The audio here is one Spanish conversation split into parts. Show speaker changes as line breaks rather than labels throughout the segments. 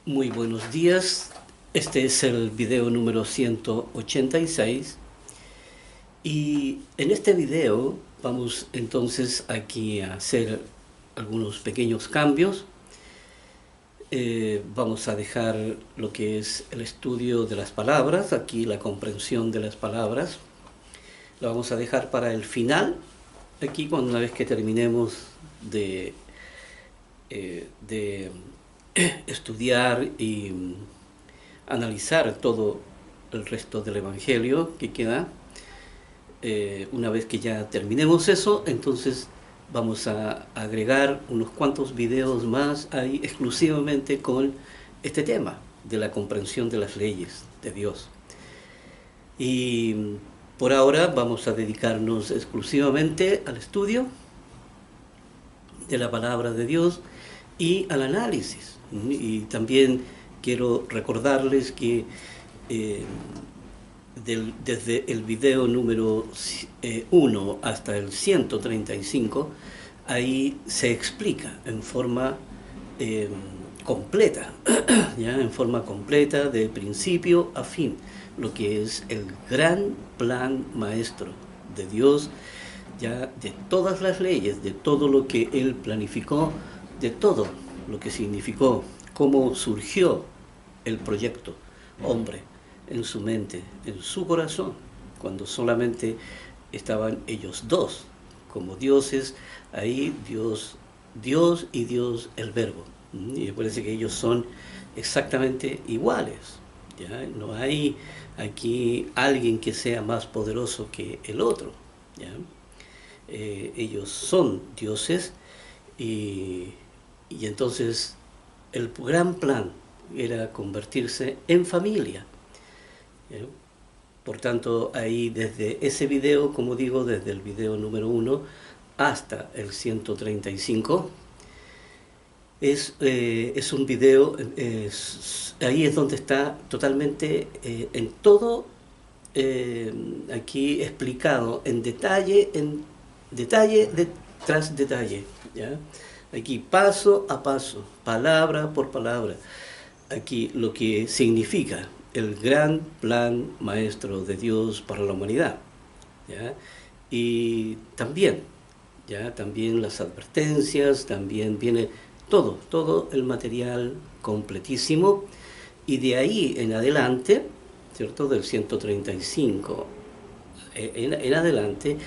Muy buenos días, este es el video número 186 y en este video vamos entonces aquí a hacer algunos pequeños cambios. Vamos a dejar lo que es el estudio de las palabras, aquí la comprensión de las palabras, la vamos a dejar para el final, aquí cuando una vez que terminemos de estudiar y analizar todo el resto del Evangelio que queda. Una vez que ya terminemos eso, entonces vamos a agregar unos cuantos videos más ahí exclusivamente con este tema de la comprensión de las leyes de Dios. Y por ahora vamos a dedicarnos exclusivamente al estudio de la palabra de Dios y al análisis. Y también quiero recordarles que desde el video número 1 hasta el 135, ahí se explica en forma completa, ¿ya? En forma completa, de principio a fin, lo que es el gran plan maestro de Dios, ya de todas las leyes, de todo lo que Él planificó, de todo lo que significó, cómo surgió el proyecto hombre en su mente, en su corazón, cuando solamente estaban ellos dos, como dioses, ahí Dios y Dios el Verbo. Y me parece que ellos son exactamente iguales, ¿ya? No hay aquí alguien que sea más poderoso que el otro, ¿ya? Ellos son dioses y entonces el gran plan era convertirse en familia. Por tanto, ahí desde ese video, como digo, desde el video número 1 hasta el 135, es un video, ahí es donde está totalmente en todo aquí explicado en detalle tras detalle, ¿ya? Aquí paso a paso, palabra por palabra, aquí lo que significa el gran plan maestro de Dios para la humanidad, ¿ya? Y también, ¿ya? También las advertencias, también viene todo el material completísimo, y de ahí en adelante, ¿cierto? Del 135 en adelante,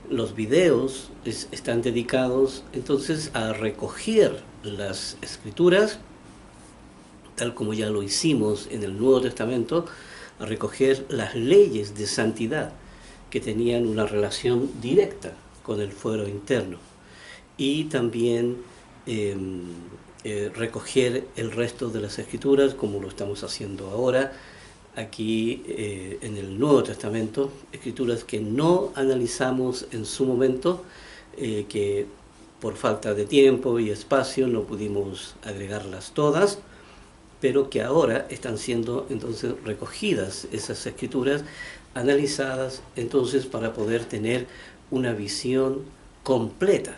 los videos están dedicados entonces a recoger las escrituras, tal como ya lo hicimos en el Nuevo Testamento, a recoger las leyes de santidad que tenían una relación directa con el fuero interno, y también recoger el resto de las escrituras, como lo estamos haciendo ahora aquí en el Nuevo Testamento, escrituras que no analizamos en su momento, que por falta de tiempo y espacio no pudimos agregarlas todas, pero que ahora están siendo entonces recogidas esas escrituras, analizadas entonces para poder tener una visión completa,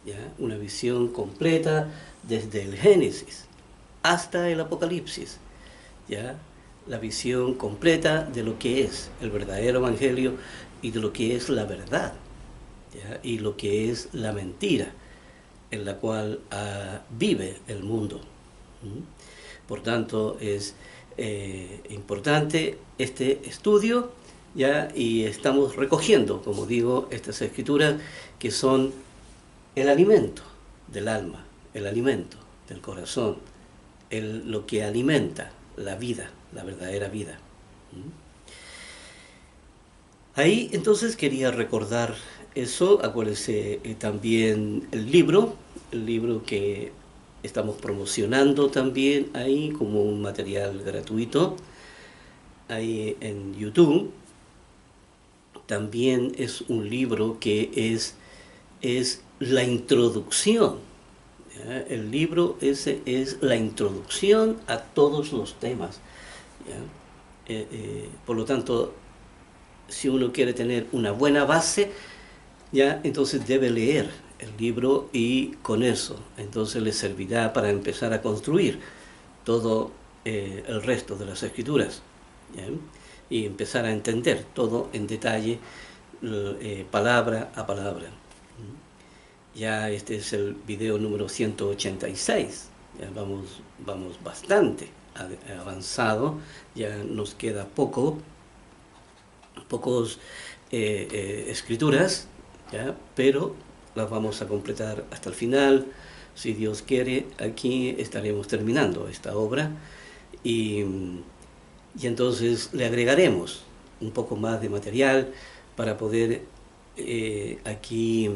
¿ya? Una visión completa desde el Génesis hasta el Apocalipsis, ¿ya? La visión completa de lo que es el verdadero Evangelio y de lo que es la verdad, ¿ya? Y lo que es la mentira en la cual vive el mundo. Por tanto, es importante este estudio, ¿ya? Y estamos recogiendo, como digo, estas escrituras que son el alimento del alma, el alimento del corazón, lo que alimenta la vida, la verdadera vida. Ahí entonces quería recordar eso. Acuérdense también el libro que estamos promocionando también ahí como un material gratuito, ahí en YouTube. También es un libro que es la introducción, ¿ya? El libro ese es la introducción a todos los temas, ¿ya? Por lo tanto, si uno quiere tener una buena base, ¿ya? Entonces debe leer el libro, y con eso entonces le servirá para empezar a construir todo el resto de las escrituras, ¿ya? Y empezar a entender todo en detalle, palabra a palabra. Ya este es el video número 186, ya vamos bastante avanzado, ya nos queda pocos escrituras, ¿ya? Pero las vamos a completar hasta el final. Si Dios quiere, aquí estaremos terminando esta obra y entonces le agregaremos un poco más de material para poder aquí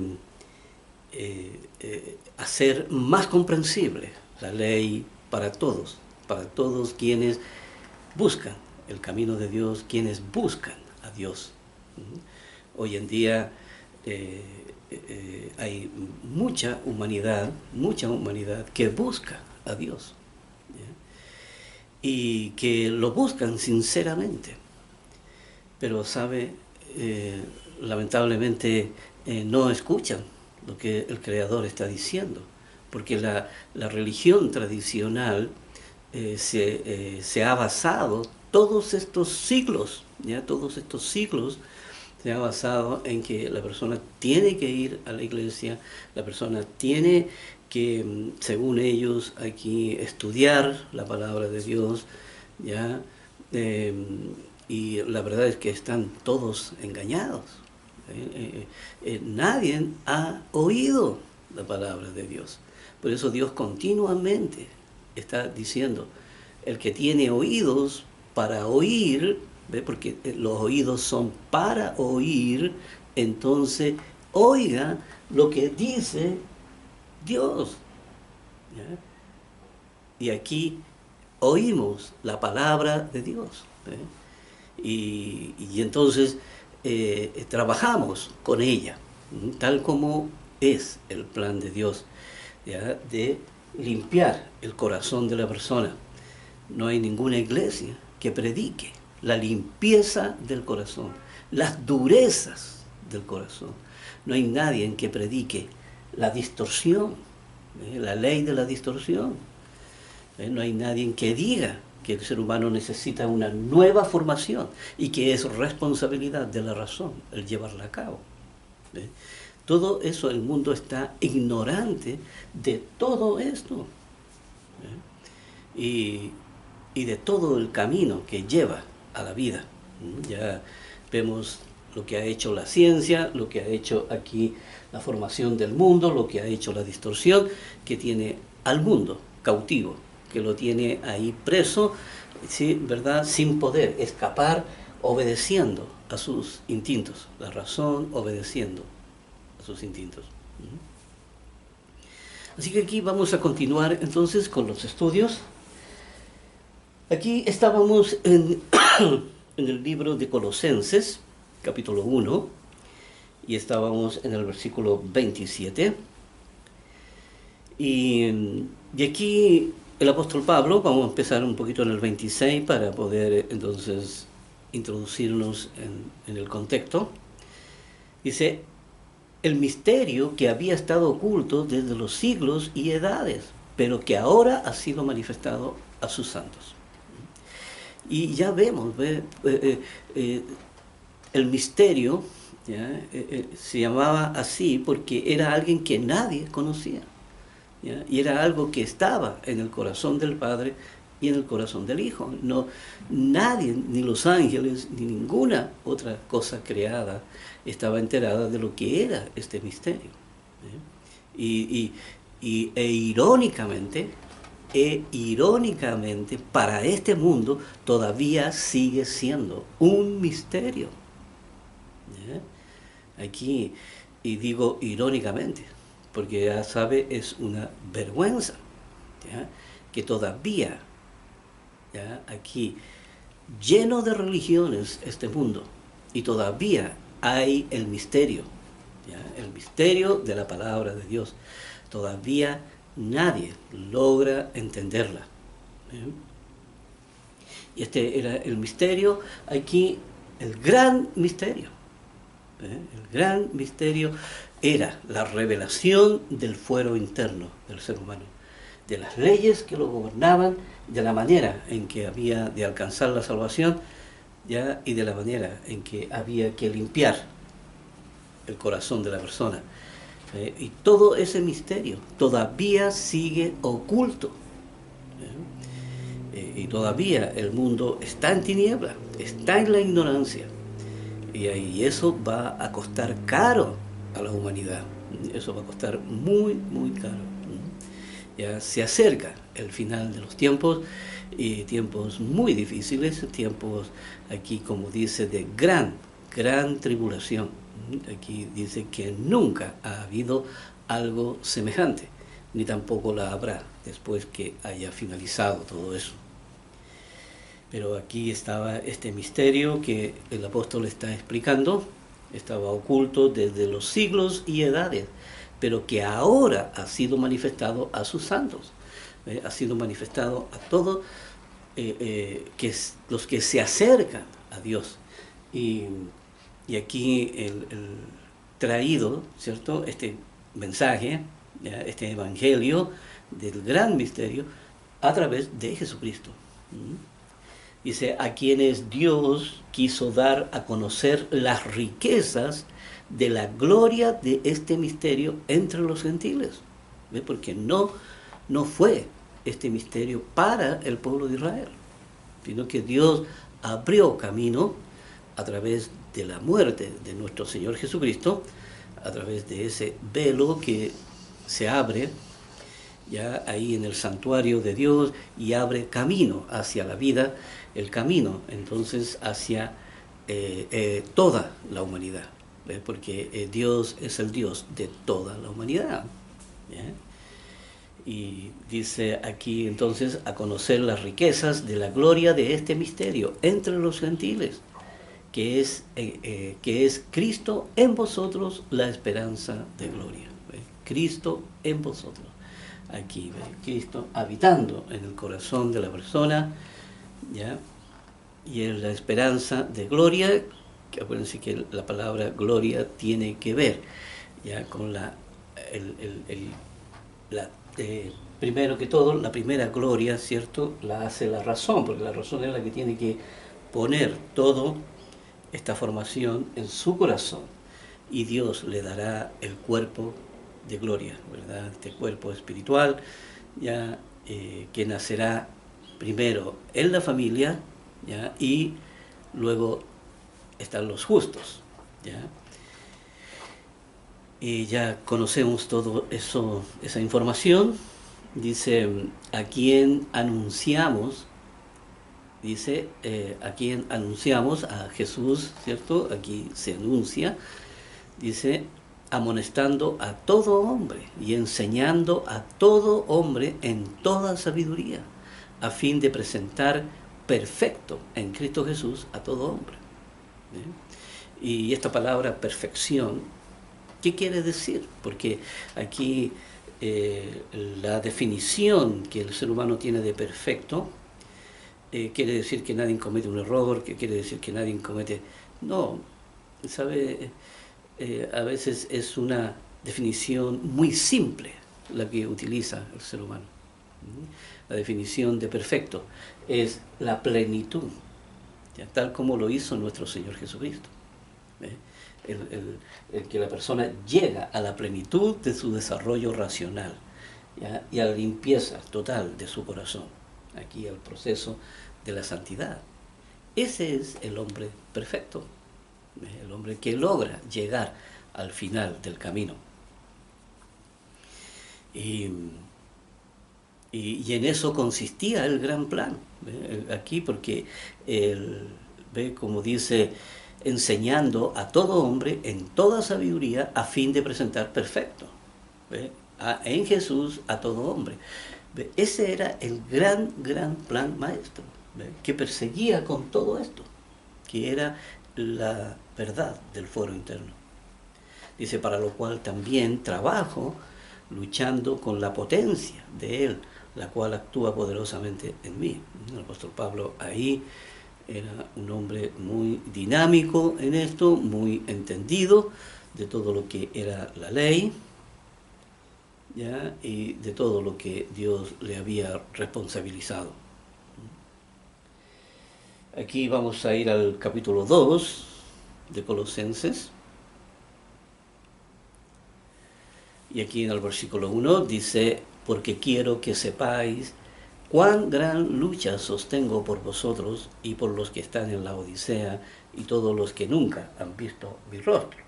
hacer más comprensible la ley para todos quienes buscan el camino de Dios, quienes buscan a Dios. Hoy en día hay mucha humanidad que busca a Dios, ¿ya? Y que lo buscan sinceramente, pero lamentablemente no escuchan lo que el Creador está diciendo, porque la religión tradicional se ha basado todos estos siglos, se ha basado en que la persona tiene que ir a la iglesia, la persona tiene que, según ellos, aquí estudiar la palabra de Dios, ¿ya? Y la verdad es que están todos engañados. Nadie ha oído la palabra de Dios. Por eso Dios continuamente está diciendo, el que tiene oídos para oír, ¿ve? Porque los oídos son para oír, entonces oiga lo que dice Dios, ¿ya? Y aquí oímos la palabra de Dios, ¿ve? Y entonces trabajamos con ella, tal como es el plan de Dios, ¿ya? De limpiar el corazón de la persona. No hay ninguna iglesia que predique la limpieza del corazón, las durezas del corazón. No hay nadie que predique la distorsión, la ley de la distorsión. No hay nadie que diga que el ser humano necesita una nueva formación y que es responsabilidad de la razón el llevarla a cabo. Todo eso, el mundo está ignorante de todo esto, y de todo el camino que lleva a la vida. Ya vemos lo que ha hecho la ciencia, lo que ha hecho aquí la formación del mundo, lo que ha hecho la distorsión, que tiene al mundo cautivo, que lo tiene ahí preso, ¿sí? ¿Verdad? Sin poder escapar, obedeciendo a sus instintos, la razón obedeciendo a sus instintos. Así que aquí vamos a continuar entonces con los estudios. Aquí estábamos en el libro de Colosenses, capítulo 1, y estábamos en el versículo 27. Y aquí el apóstol Pablo, vamos a empezar un poquito en el 26 para poder entonces introducirnos en el contexto. Dice, el misterio que había estado oculto desde los siglos y edades, pero que ahora ha sido manifestado a sus santos. Y ya vemos, el misterio, ¿ya? Se llamaba así porque era alguien que nadie conocía, ¿ya? Y era algo que estaba en el corazón del Padre y en el corazón del Hijo. No, nadie, ni los ángeles, ni ninguna otra cosa creada estaba enterada de lo que era este misterio. Irónicamente, para este mundo todavía sigue siendo un misterio. ¿Ya? Aquí, y digo irónicamente, porque ya sabe, es una vergüenza, ¿ya? Que todavía, ¿ya? Aquí, lleno de religiones este mundo, y todavía hay el misterio, ¿ya? El misterio de la palabra de Dios. Todavía nadie logra entenderla. Y este era el misterio, aquí el gran misterio. El gran misterio era la revelación del fuero interno del ser humano. de las leyes que lo gobernaban, de la manera en que había de alcanzar la salvación, ¿ya? Y de la manera en que había que limpiar el corazón de la persona. Y todo ese misterio todavía sigue oculto. Y todavía el mundo está en tiniebla, está en la ignorancia. Y eso va a costar caro a la humanidad. Eso va a costar muy, muy caro. Ya se acerca el final de los tiempos, y tiempos muy difíciles, tiempos aquí, como dice, de gran tribulación. Aquí dice que nunca ha habido algo semejante, ni tampoco la habrá después que haya finalizado todo eso. Pero aquí estaba este misterio que el apóstol está explicando, estaba oculto desde los siglos y edades, pero que ahora ha sido manifestado a sus santos, ha sido manifestado a todos los que se acercan a Dios. Y aquí el traído, ¿cierto?, este mensaje, ¿ya?, este evangelio del gran misterio a través de Jesucristo. Dice, a quienes Dios quiso dar a conocer las riquezas de la gloria de este misterio entre los gentiles. ¿Ve? Porque no fue este misterio para el pueblo de Israel, sino que Dios abrió camino a través de la muerte de nuestro Señor Jesucristo, a través de ese velo que se abre ya ahí en el santuario de Dios y abre camino hacia la vida, el camino entonces hacia toda la humanidad, ¿ves? Porque Dios es el Dios de toda la humanidad, ¿ya? Y dice aquí entonces, a conocer las riquezas de la gloria de este misterio entre los gentiles, que es Cristo en vosotros, la esperanza de gloria. ¿Ves? Cristo en vosotros. Aquí, ¿ves? Cristo habitando en el corazón de la persona, ¿ya? Y es la esperanza de gloria, que acuérdense que la palabra gloria tiene que ver ya con primero que todo, la primera gloria, ¿cierto?, la hace la razón, porque la razón es la que tiene que poner toda esta formación en su corazón, y Dios le dará el cuerpo de gloria, ¿verdad?, este cuerpo espiritual, ya que nacerá primero en la familia, ¿ya?, y luego están los justos, ¿ya? Y ya conocemos todo eso, esa información. Dice, a quien anunciamos, dice, a quien anunciamos, a Jesús, ¿cierto? Aquí se anuncia, dice, amonestando a todo hombre y enseñando a todo hombre en toda sabiduría, a fin de presentar perfecto en Cristo Jesús a todo hombre. Y esta palabra perfección, ¿qué quiere decir? Porque aquí la definición que el ser humano tiene de perfecto quiere decir que nadie comete un error, que quiere decir que nadie comete... No, ¿sabe? A veces es una definición muy simple la que utiliza el ser humano. La definición de perfecto es la plenitud, ¿ya?, tal como lo hizo nuestro Señor Jesucristo. El que la persona llega a la plenitud de su desarrollo racional, ¿ya?, y a la limpieza total de su corazón, aquí al proceso de la santidad. Ese es el hombre perfecto, el hombre que logra llegar al final del camino. Y en eso consistía el gran plan, aquí, porque ve como dice, enseñando a todo hombre en toda sabiduría a fin de presentar perfecto, en Jesús a todo hombre. Ese era el gran plan maestro, que perseguía con todo esto, que era la verdad del fuero interno. Dice, para lo cual también trabajo luchando con la potencia de Él, la cual actúa poderosamente en mí. El apóstol Pablo ahí era un hombre muy dinámico en esto, muy entendido de todo lo que era la ley, ¿ya? Y de todo lo que Dios le había responsabilizado. Aquí vamos a ir al capítulo 2 de Colosenses. Y aquí en el versículo 1 dice, porque quiero que sepáis cuán gran lucha sostengo por vosotros y por los que están en la Odisea y todos los que nunca han visto mi rostro.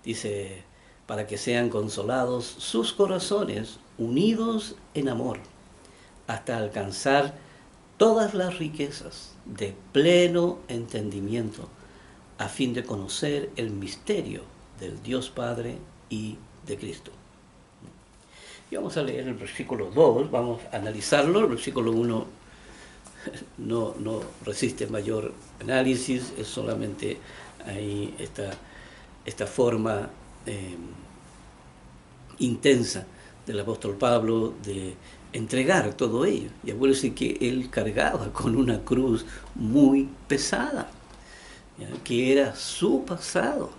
Dice, para que sean consolados sus corazones unidos en amor, hasta alcanzar todas las riquezas de pleno entendimiento, a fin de conocer el misterio del Dios Padre y de Cristo. Y vamos a leer el versículo 2, vamos a analizarlo. El versículo 1 no resiste mayor análisis, es solamente ahí esta forma intensa del apóstol Pablo de entregar todo ello. Y acuérdense que él cargaba con una cruz muy pesada, ¿ya? Que era su pasado.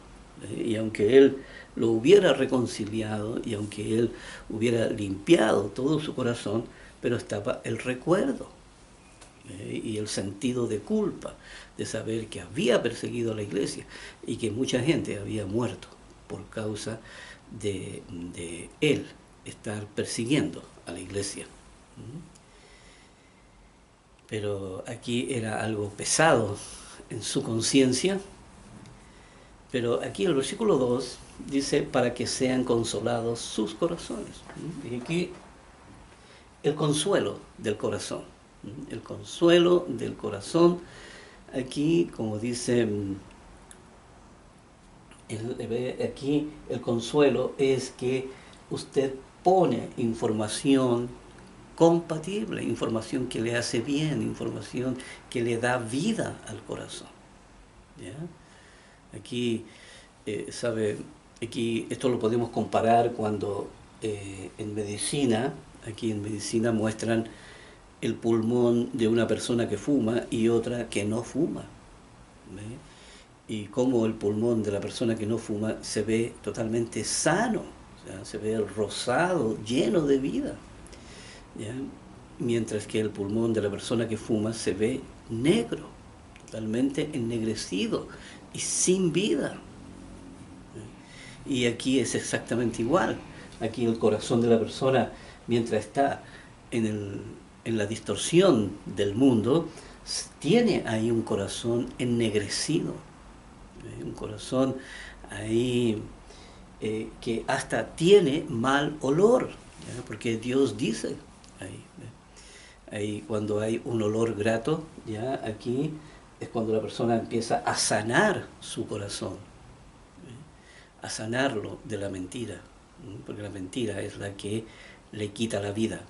Y aunque él lo hubiera reconciliado y aunque él hubiera limpiado todo su corazón, pero estaba el recuerdo y el sentido de culpa de saber que había perseguido a la iglesia y que mucha gente había muerto por causa de él estar persiguiendo a la iglesia. Pero aquí era algo pesado en su conciencia. Pero aquí el versículo 2 dice, para que sean consolados sus corazones. Y aquí el consuelo del corazón. El consuelo del corazón. Aquí, como dice, aquí el consuelo es que usted pone información compatible, información que le hace bien, información que le da vida al corazón. ¿Ya? Aquí, aquí esto lo podemos comparar cuando en medicina, aquí en medicina muestran el pulmón de una persona que fuma y otra que no fuma. ¿Ve? Y cómo el pulmón de la persona que no fuma se ve totalmente sano, o sea, se ve rosado, lleno de vida, ¿ya? Mientras que el pulmón de la persona que fuma se ve negro, totalmente ennegrecido y sin vida. Y aquí es exactamente igual. Aquí el corazón de la persona, mientras está en la distorsión del mundo, tiene ahí un corazón ennegrecido, un corazón ahí que hasta tiene mal olor, ¿ya? Porque Dios dice ahí cuando hay un olor grato, ya aquí es cuando la persona empieza a sanar su corazón, a sanarlo de la mentira, porque la mentira es la que le quita la vida.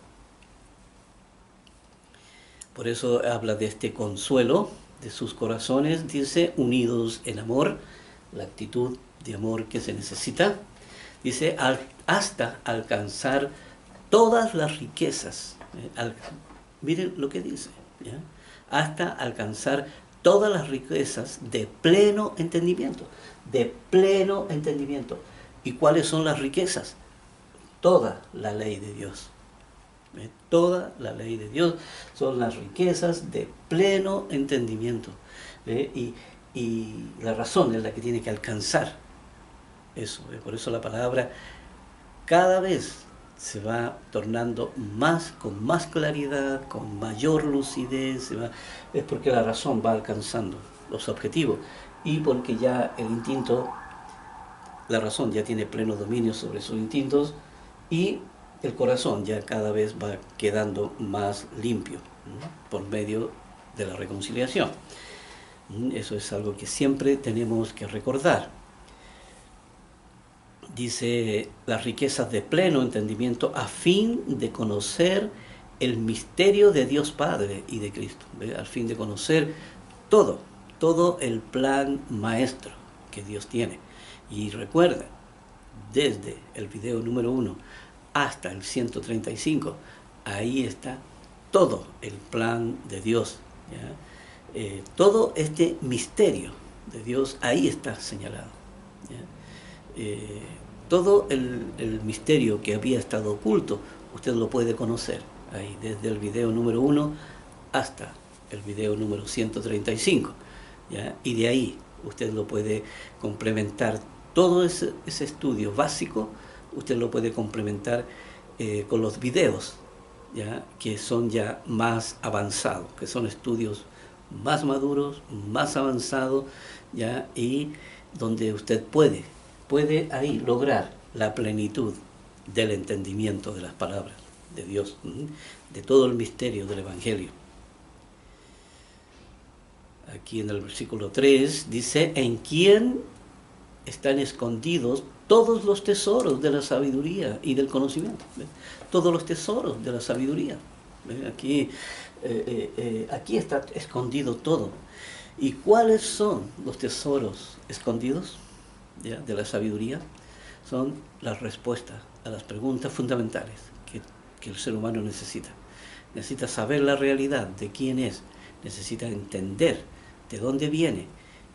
Por eso habla de este consuelo de sus corazones, dice, unidos en amor, la actitud de amor que se necesita, dice, hasta alcanzar todas las riquezas. Miren lo que dice, ¿ya? Hasta alcanzar todas las riquezas de pleno entendimiento, de pleno entendimiento. ¿Y cuáles son las riquezas? Toda la ley de Dios. Toda la ley de Dios son las riquezas de pleno entendimiento. Y la razón es la que tiene que alcanzar eso. Por eso la palabra cada vez se va tornando más, con más claridad, con mayor lucidez. Es porque la razón va alcanzando los objetivos y porque ya el instinto, la razón ya tiene pleno dominio sobre sus instintos y el corazón ya cada vez va quedando más limpio, ¿no? Por medio de la reconciliación. Eso es algo que siempre tenemos que recordar. Dice, las riquezas de pleno entendimiento a fin de conocer el misterio de Dios Padre y de Cristo. ¿Ve? Al fin de conocer todo el plan maestro que Dios tiene. Y recuerda, desde el video número 1 hasta el 135, ahí está todo el plan de Dios, ¿ya? Todo este misterio de Dios, ahí está señalado, ¿ya? todo el misterio que había estado oculto, usted lo puede conocer ahí, desde el video número 1 hasta el video número 135, ¿ya? Y de ahí usted lo puede complementar, todo ese estudio básico, usted lo puede complementar con los videos, ¿ya? Que son ya más avanzados, que son estudios más maduros, más avanzados, ¿ya? Y donde usted puede ahí lograr la plenitud del entendimiento de las palabras de Dios, de todo el misterio del Evangelio. Aquí en el versículo 3 dice: ¿en quién están escondidos todos los tesoros de la sabiduría y del conocimiento? ¿Ven? Todos los tesoros de la sabiduría. ¿Ven? Aquí está escondido todo. ¿Y cuáles son los tesoros escondidos, ¿ya?, de la sabiduría? Son las respuestas a las preguntas fundamentales que el ser humano necesita. Necesita saber la realidad de quién es, necesita entender de dónde viene,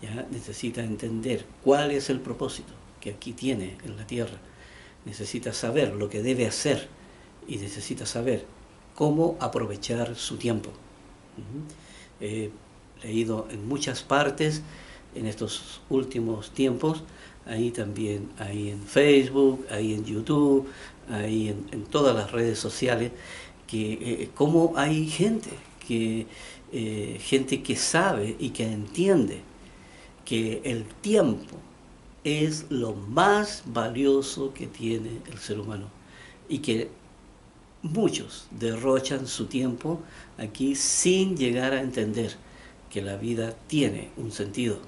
¿ya? Necesita entender cuál es el propósito que aquí tiene en la tierra, necesita saber lo que debe hacer y necesita saber cómo aprovechar su tiempo. He leído en muchas partes en estos últimos tiempos, ahí también, ahí en Facebook, ahí en YouTube, ahí en todas las redes sociales, que cómo hay gente que sabe y que entiende que el tiempo es lo más valioso que tiene el ser humano y que muchos derrochan su tiempo aquí sin llegar a entender que la vida tiene un sentido,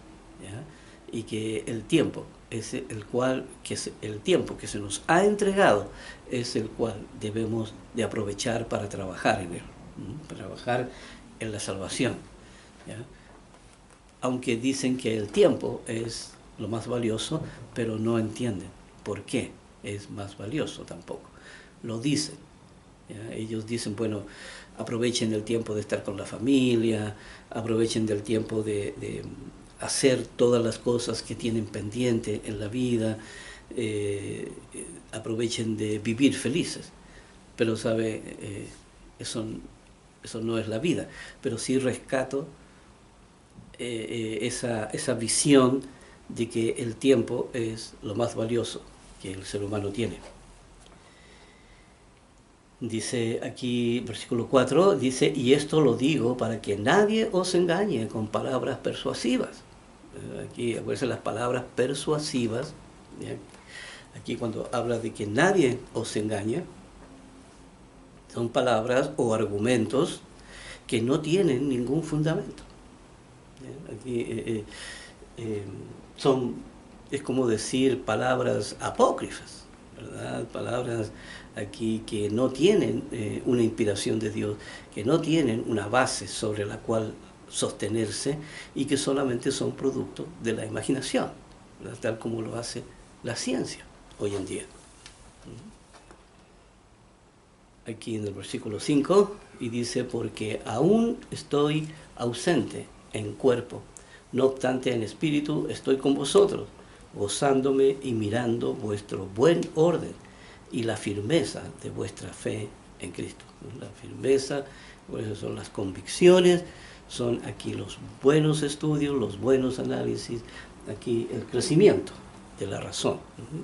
¿ya? Y que el tiempo es el tiempo que se nos ha entregado es el cual debemos de aprovechar para trabajar en él, para trabajar en la salvación, ¿ya? Aunque dicen que el tiempo es lo más valioso, pero no entienden por qué es más valioso tampoco. Lo dicen, ¿ya? Ellos dicen, bueno, aprovechen el tiempo de estar con la familia, aprovechen del tiempo de hacer todas las cosas que tienen pendiente en la vida, aprovechen de vivir felices. Pero, ¿sabe? Eso no es la vida. Pero sí rescato esa visión de que el tiempo es lo más valioso que el ser humano tiene. Dice aquí, versículo 4, dice: y esto lo digo para que nadie os engañe con palabras persuasivas. Aquí, acuérdense las palabras persuasivas, ¿ya? Aquí cuando habla de que nadie os engañe, son palabras o argumentos que no tienen ningún fundamento. Aquí es como decir palabras apócrifas, ¿verdad? Palabras aquí que no tienen una inspiración de Dios, que no tienen una base sobre la cual sostenerse y que solamente son producto de la imaginación, ¿verdad? Tal como lo hace la ciencia hoy en día. Aquí en el versículo 5, y dice: porque aún estoy ausente en cuerpo, no obstante en espíritu estoy con vosotros, gozándome y mirando vuestro buen orden y la firmeza de vuestra fe en Cristo. La firmeza, por eso son las convicciones, son aquí los buenos estudios, los buenos análisis, aquí el crecimiento de la razón.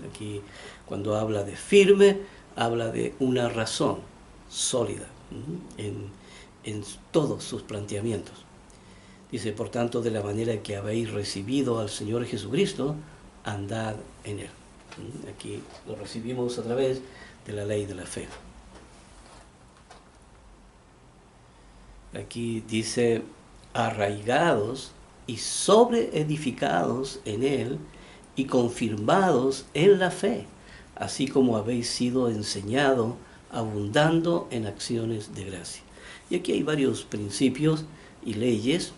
Aquí cuando habla de firme, habla de una razón sólida en todos sus planteamientos. Dice: por tanto, de la manera que habéis recibido al Señor Jesucristo, andad en él. Aquí lo recibimos a través de la ley de la fe. Aquí dice: arraigados y sobreedificados en él y confirmados en la fe, así como habéis sido enseñado, abundando en acciones de gracia. Y aquí hay varios principios y leyes.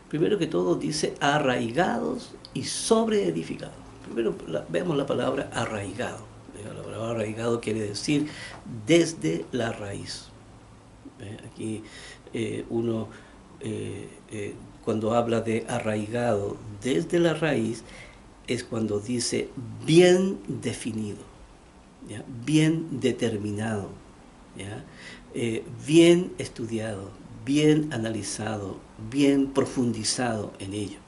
Primero que todo dice arraigados y sobreedificados. Primero vemos la palabra arraigado. La palabra arraigado quiere decir desde la raíz. Aquí uno cuando habla de arraigado desde la raíz es cuando dice bien definido. ¿ya? Bien determinado, ¿ya? Bien estudiado, bien analizado, bien profundizado en ello,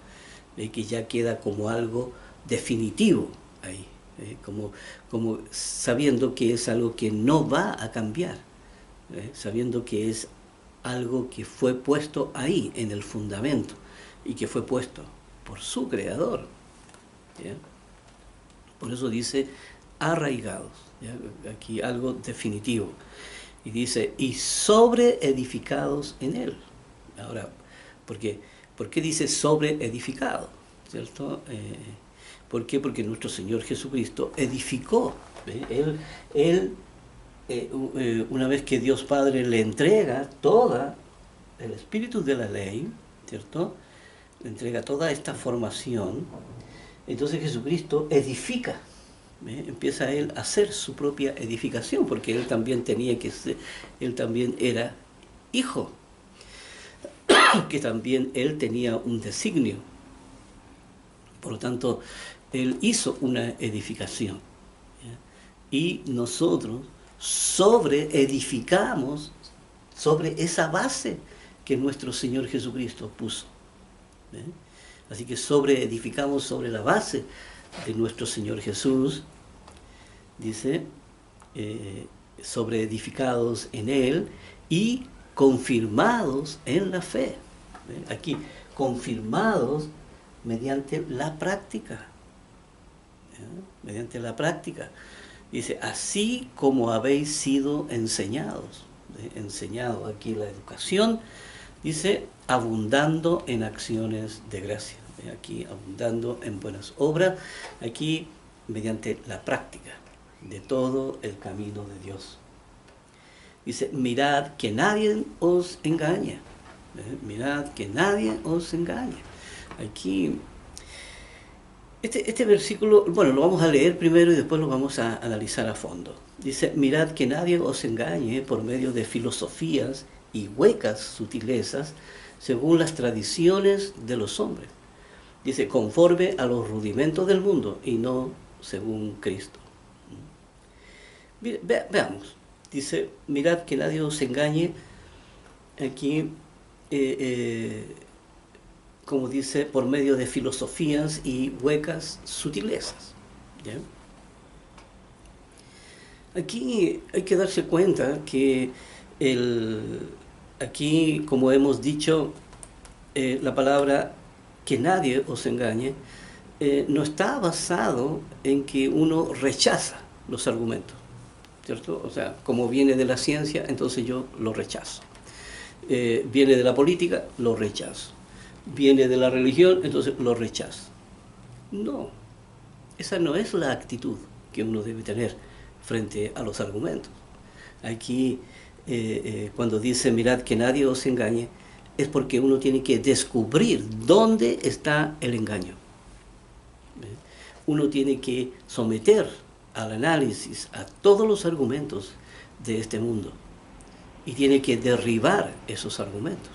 que ya queda como algo definitivo ahí, como sabiendo que es algo que no va a cambiar, sabiendo que es algo que fue puesto ahí en el fundamento y que fue puesto por su creador, ¿ya? Por eso dice arraigados, ¿ya? Aquí algo definitivo. Y dice, y sobreedificados en él. Ahora, ¿por qué dice sobreedificado? ¿Cierto? ¿Por qué? Porque nuestro Señor Jesucristo edificó. Él una vez que Dios Padre le entrega toda el espíritu de la ley, ¿cierto? Le entrega toda esta formación, entonces Jesucristo edifica. Empieza él a hacer su propia edificación, porque él también tenía que ser, él también era hijo, que también él tenía un designio. Por lo tanto, él hizo una edificación, ¿ya? Y nosotros sobreedificamos sobre esa base que nuestro Señor Jesucristo puso. Así que sobreedificamos sobre la base de nuestro Señor Jesús, dice, sobreedificados en Él y confirmados en la fe. Aquí, confirmados mediante la práctica. Mediante la práctica. Dice, así como habéis sido enseñados. Enseñado aquí la educación, dice, abundando en acciones de gracia. Aquí, abundando en buenas obras. Aquí, mediante la práctica de todo el camino de Dios. Dice, mirad que nadie os engañe. Mirad que nadie os engañe. Aquí, este versículo, bueno, lo vamos a leer primero y después lo vamos a analizar a fondo. Dice, mirad que nadie os engañe por medio de filosofías y huecas sutilezas según las tradiciones de los hombres. Dice, conforme a los rudimentos del mundo y no según Cristo. Veamos. Dice, mirad que nadie os engañe. Aquí, como dice, por medio de filosofías y huecas sutilezas. ¿Ya? Aquí hay que darse cuenta que aquí, como hemos dicho, la palabra que nadie os engañe no está basado en que uno rechaza los argumentos, ¿cierto? O sea, como viene de la ciencia, entonces yo lo rechazo. Viene de la política, lo rechazo. Viene de la religión, entonces lo rechazo. No, esa no es la actitud que uno debe tener frente a los argumentos. Aquí, cuando dice, mirad que nadie os engañe, es porque uno tiene que descubrir dónde está el engaño. Uno tiene que someter al análisis a todos los argumentos de este mundo y tiene que derribar esos argumentos.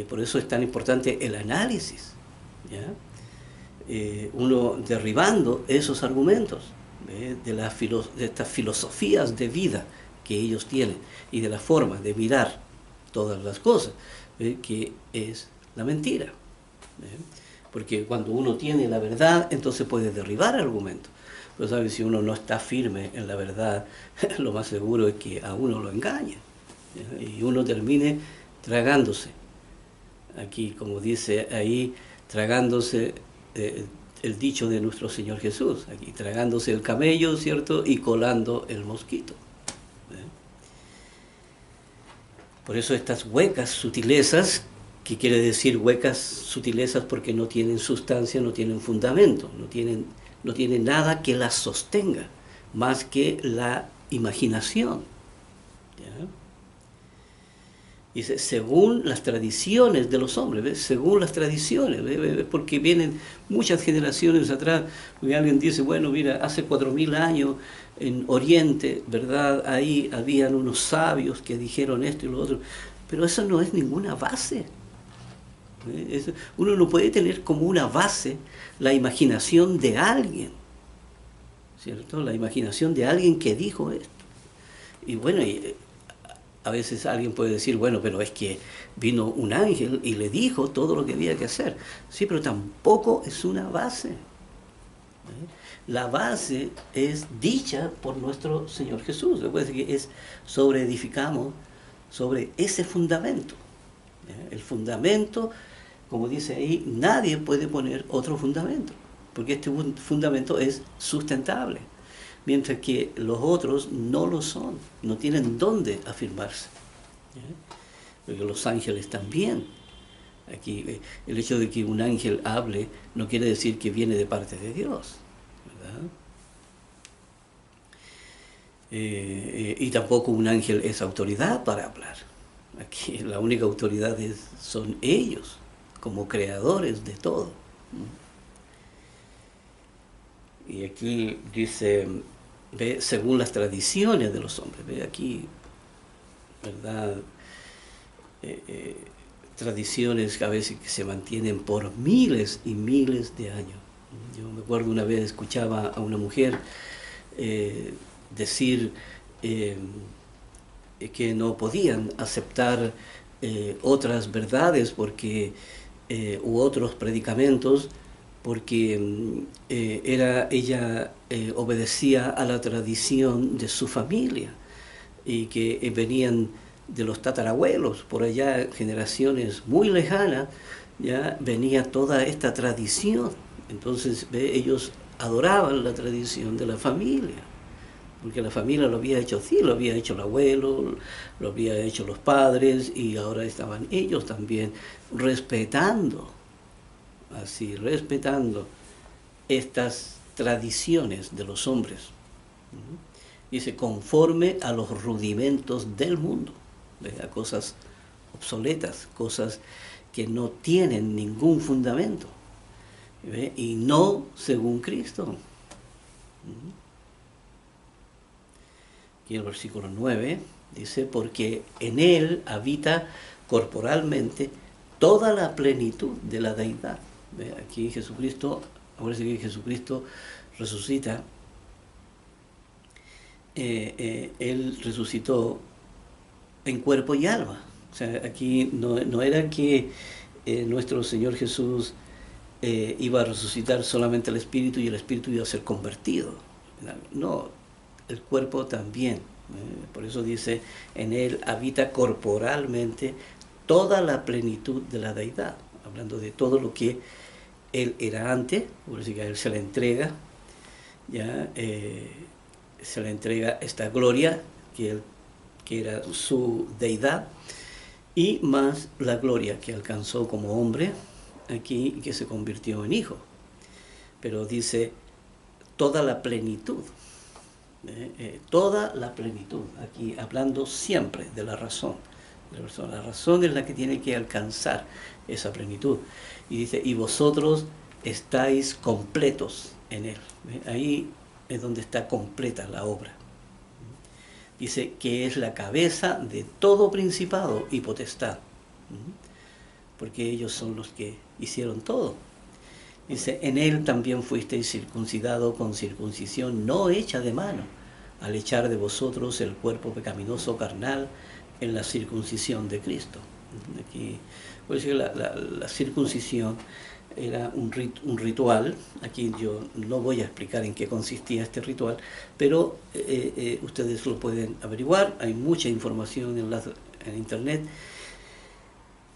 Por eso es tan importante el análisis, ¿ya? Uno derribando esos argumentos de estas filosofías de vida que ellos tienen y de la forma de mirar todas las cosas, que es la mentira. Porque cuando uno tiene la verdad, entonces puede derribar argumentos. Pero ¿sabes? Si uno no está firme en la verdad, lo más seguro es que a uno lo engañen, y uno termine tragándose. Aquí, como dice ahí, tragándose el dicho de nuestro Señor Jesús, aquí tragándose el camello, ¿cierto? Y colando el mosquito. Por eso estas huecas sutilezas, que quiere decir huecas sutilezas porque no tienen sustancia, no tienen fundamento, no tienen nada que las sostenga, más que la imaginación. ¿Ya? Dice, según las tradiciones de los hombres, ¿ves? Según las tradiciones, ¿ves? Porque vienen muchas generaciones atrás, y alguien dice, bueno, mira, hace 4000 años en Oriente, ¿verdad? Ahí habían unos sabios que dijeron esto y lo otro, pero eso no es ninguna base. Uno no puede tener como una base la imaginación de alguien, ¿cierto? La imaginación de alguien que dijo esto. Y bueno, a veces alguien puede decir, bueno, pero es que vino un ángel y le dijo todo lo que había que hacer. Sí, pero tampoco es una base. La base es dicha por nuestro Señor Jesús. Recuerda que es edificamos sobre ese fundamento. El fundamento, como dice ahí, nadie puede poner otro fundamento, porque este fundamento es sustentable, mientras que los otros no lo son, no tienen dónde afirmarse. Porque los ángeles también. Aquí el hecho de que un ángel hable no quiere decir que viene de parte de Dios, ¿verdad? Y tampoco un ángel es autoridad para hablar. Aquí la única autoridad son ellos, como creadores de todo. Y aquí dice, ve, según las tradiciones de los hombres, ve aquí, ¿verdad? Tradiciones que a veces que se mantienen por miles y miles de años. Yo me acuerdo una vez escuchaba a una mujer decir que no podían aceptar otras verdades porque, u otros predicamentos porque ella obedecía a la tradición de su familia y que venían de los tatarabuelos, por allá generaciones muy lejanas, ya venía toda esta tradición. Entonces ellos adoraban la tradición de la familia, porque la familia lo había hecho así, lo había hecho el abuelo, lo había hecho los padres, y ahora estaban ellos también respetando estas tradiciones de los hombres. Dice, conforme a los rudimentos del mundo, a cosas obsoletas, cosas que no tienen ningún fundamento, ¿ve? Y no según Cristo. Aquí el versículo 9 dice, porque en Él habita corporalmente toda la plenitud de la deidad. ¿Ve? Aquí Jesucristo, ahora sí que Jesucristo resucita. Él resucitó en cuerpo y alma. O sea, aquí no era que nuestro Señor Jesús iba a resucitar solamente el Espíritu y el Espíritu iba a ser convertido. No, el cuerpo también. Por eso dice, en Él habita corporalmente toda la plenitud de la deidad. Hablando de todo lo que Él era antes, por decir que a Él se le entrega, ya se le entrega esta gloria que era su deidad, y más la gloria que alcanzó como hombre aquí y que se convirtió en hijo. Pero dice toda la plenitud, toda la plenitud, aquí hablando siempre de la razón. La razón es la que tiene que alcanzar esa plenitud. Y dice, y vosotros estáis completos en Él. Ahí es donde está completa la obra. Dice que es la cabeza de todo principado y potestad, porque ellos son los que hicieron todo. Dice, en Él también fuisteis circuncidado con circuncisión no hecha de mano, al echar de vosotros el cuerpo pecaminoso carnal en la circuncisión de Cristo. Aquí, por decir, la circuncisión era un ritual. Aquí yo no voy a explicar en qué consistía este ritual, pero ustedes lo pueden averiguar, hay mucha información en internet.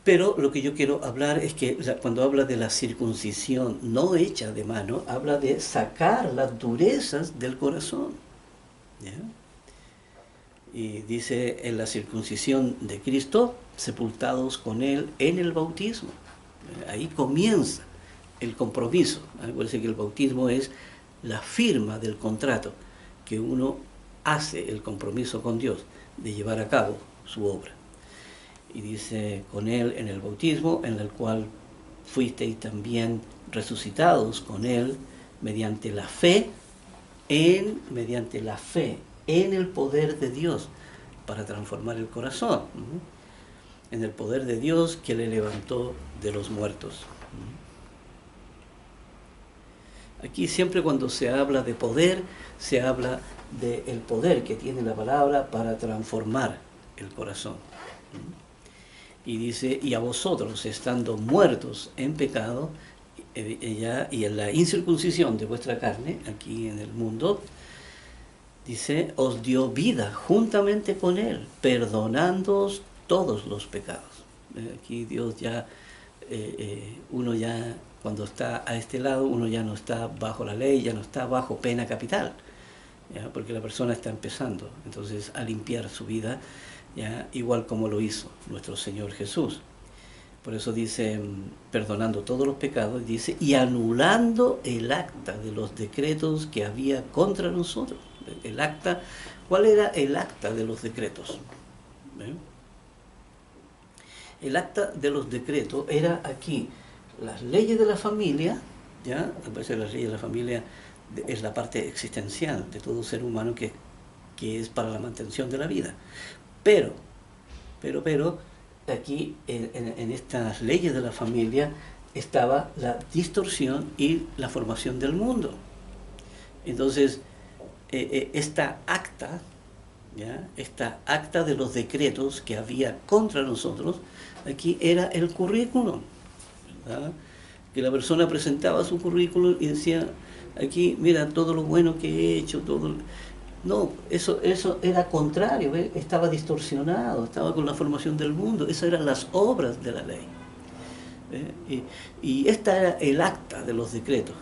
Pero lo que yo quiero hablar es que cuando habla de la circuncisión no hecha de mano, habla de sacar las durezas del corazón, ¿ya? Y dice, en la circuncisión de Cristo, sepultados con Él en el bautismo. Ahí comienza el compromiso. Acuérdense que el bautismo es la firma del contrato, que uno hace el compromiso con Dios de llevar a cabo su obra. Y dice, con Él en el bautismo, en el cual fuisteis también resucitados con Él mediante la fe en el poder de Dios para transformar el corazón, en el poder de Dios que le levantó de los muertos. Aquí siempre cuando se habla de poder, se habla del poder que tiene la palabra para transformar el corazón. Y dice, y a vosotros, estando muertos en pecado, y en la incircuncisión de vuestra carne, aquí en el mundo, dice, os dio vida juntamente con Él, perdonándoos todos los pecados. Aquí Dios ya, uno ya, cuando está a este lado, uno ya no está bajo la ley, ya no está bajo pena capital, ¿ya? Porque la persona está empezando, entonces, a limpiar su vida, ¿ya? Igual como lo hizo nuestro Señor Jesús. Por eso dice, perdonando todos los pecados, dice, y anulando el acta de los decretos que había contra nosotros. El acta, ¿cuál era el acta de los decretos? ¿Eh? El acta de los decretos era aquí, las leyes de la familia, ¿ya? A veces las leyes de la familia es la parte existencial de todo ser humano que es para la mantención de la vida. Pero, aquí en estas leyes de la familia estaba la distorsión y la formación del mundo. Entonces, esta acta, ¿ya? Esta acta de los decretos que había contra nosotros, aquí era el currículum, ¿verdad? Que la persona presentaba su currículum y decía, aquí, mira, todo lo bueno que he hecho, todo... No, eso era contrario, ¿ve? Estaba distorsionado, estaba con la formación del mundo, esas eran las obras de la ley. Y esta era el acta de los decretos.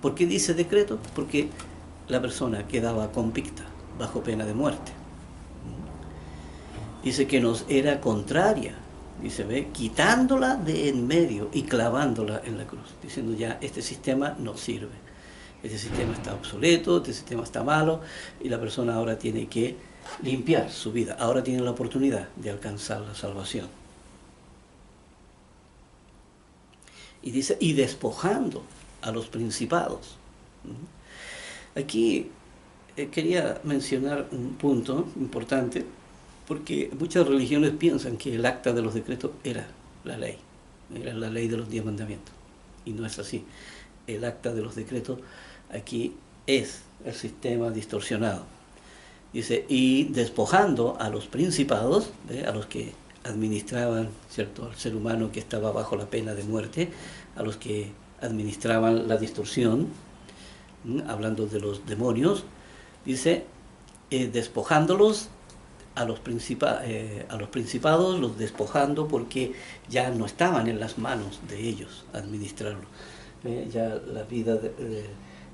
¿Por qué dice decreto? Porque la persona quedaba convicta bajo pena de muerte. Dice que nos era contraria, dice, ¿ve? Quitándola de en medio y clavándola en la cruz, diciendo ya, este sistema no sirve. Este sistema está obsoleto, este sistema está malo, y la persona ahora tiene que limpiar su vida. Ahora tiene la oportunidad de alcanzar la salvación. Y dice, y despojando a los principados. Aquí quería mencionar un punto importante, porque muchas religiones piensan que el acta de los decretos era la ley de los 10 mandamientos. Y no es así. El acta de los decretos aquí es el sistema distorsionado. Dice, y despojando a los principados, a los que administraban, ¿cierto?, al ser humano que estaba bajo la pena de muerte, a los que administraban la distorsión, hablando de los demonios, dice, despojándolos a los principados, los despojando porque ya no estaban en las manos de ellos administrarlo. Ya la vida del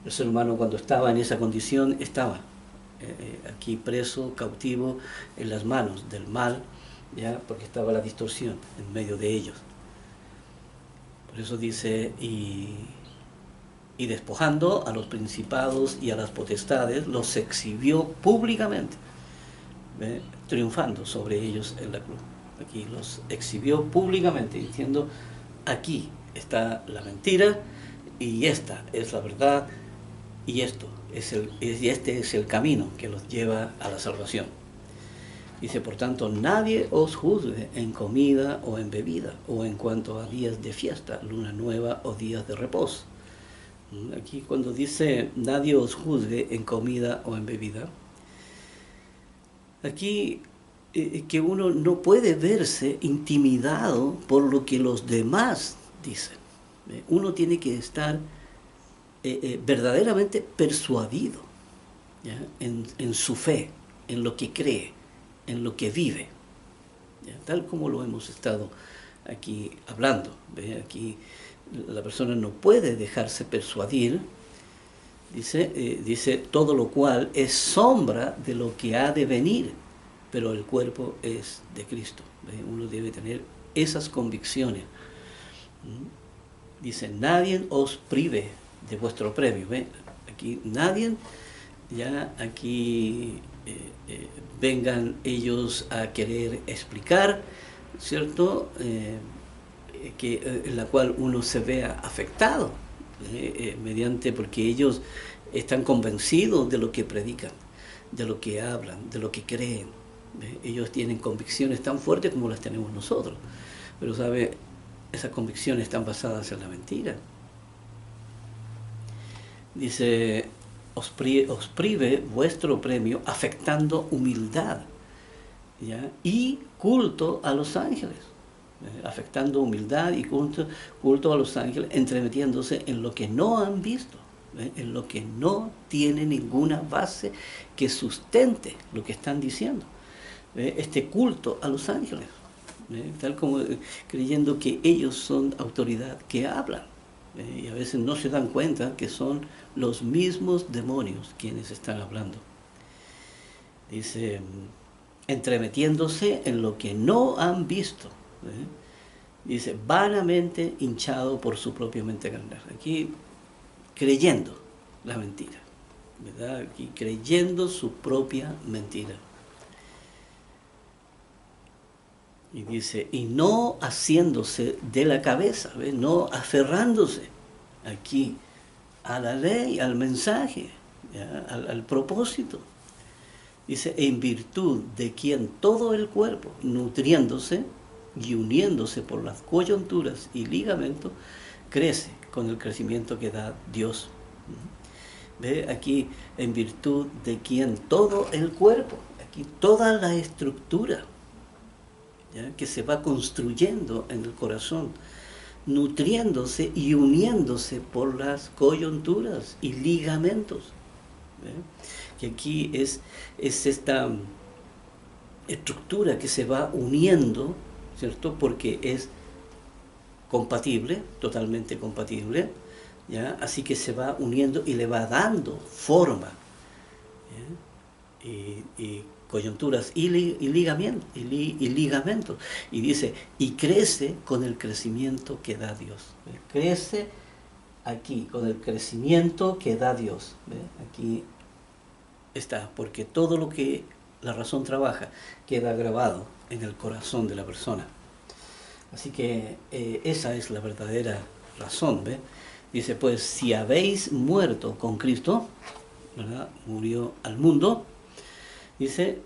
ser humano, cuando estaba en esa condición, estaba aquí preso, cautivo, en las manos del mal, ya, porque estaba la distorsión en medio de ellos. Por eso dice, y despojando a los principados y a las potestades, los exhibió públicamente, triunfando sobre ellos en la cruz. Aquí los exhibió públicamente, diciendo, aquí está la mentira, y esta es la verdad, y este es el camino que los lleva a la salvación. Dice, por tanto, nadie os juzgue en comida o en bebida, o en cuanto a días de fiesta, luna nueva o días de reposo. Aquí cuando dice, nadie os juzgue en comida o en bebida, aquí que uno no puede verse intimidado por lo que los demás dicen. Uno tiene que estar verdaderamente persuadido, ¿ya?, en su fe, en lo que cree, en lo que vive, ¿ya?, tal como lo hemos estado aquí hablando. Aquí la persona no puede dejarse persuadir, dice, todo lo cual es sombra de lo que ha de venir, pero el cuerpo es de Cristo. Uno debe tener esas convicciones. Dice, nadie os prive de vuestro premio. Aquí nadie, ya aquí vengan ellos a querer explicar, ¿cierto?, en la cual uno se vea afectado, porque ellos están convencidos de lo que predican, de lo que hablan, de lo que creen. Ellos tienen convicciones tan fuertes como las tenemos nosotros, pero esas convicciones están basadas en la mentira. Dice, os prive vuestro premio afectando humildad, ¿ya? Y culto a los ángeles, afectando humildad y culto a los ángeles, entremetiéndose en lo que no han visto, en lo que no tiene ninguna base que sustente lo que están diciendo. Este culto a los ángeles, tal como creyendo que ellos son autoridad que hablan, y a veces no se dan cuenta que son los mismos demonios quienes están hablando. Dice, entremetiéndose en lo que no han visto. Dice, vanamente hinchado por su propia mente carnal. Aquí creyendo la mentira, ¿verdad? Aquí creyendo su propia mentira. Y dice, y no haciéndose de la cabeza, ¿ves? No aferrándose aquí a la ley, al mensaje, al propósito. Dice, en virtud de quien todo el cuerpo, nutriéndose y uniéndose por las coyunturas y ligamentos, crece con el crecimiento que da Dios. ¿Ve? Aquí, en virtud de quien todo el cuerpo, aquí toda la estructura, ¿ya? Que se va construyendo en el corazón, nutriéndose y uniéndose por las coyunturas y ligamentos. ¿Ve? Que aquí es esta estructura que se va uniendo, ¿cierto? Porque es compatible, totalmente compatible, ¿ya? Así que se va uniendo y le va dando forma, ¿ya? Y coyunturas y ligamentos. Y dice, y crece con el crecimiento que da Dios. ¿Ve? Crece aquí con el crecimiento que da Dios. ¿Ve? Aquí está, porque todo lo que la razón trabaja queda grabado en el corazón de la persona. Así que esa es la verdadera razón, ¿ve? Dice, pues si habéis muerto con Cristo, ¿verdad? Murió al mundo, dice,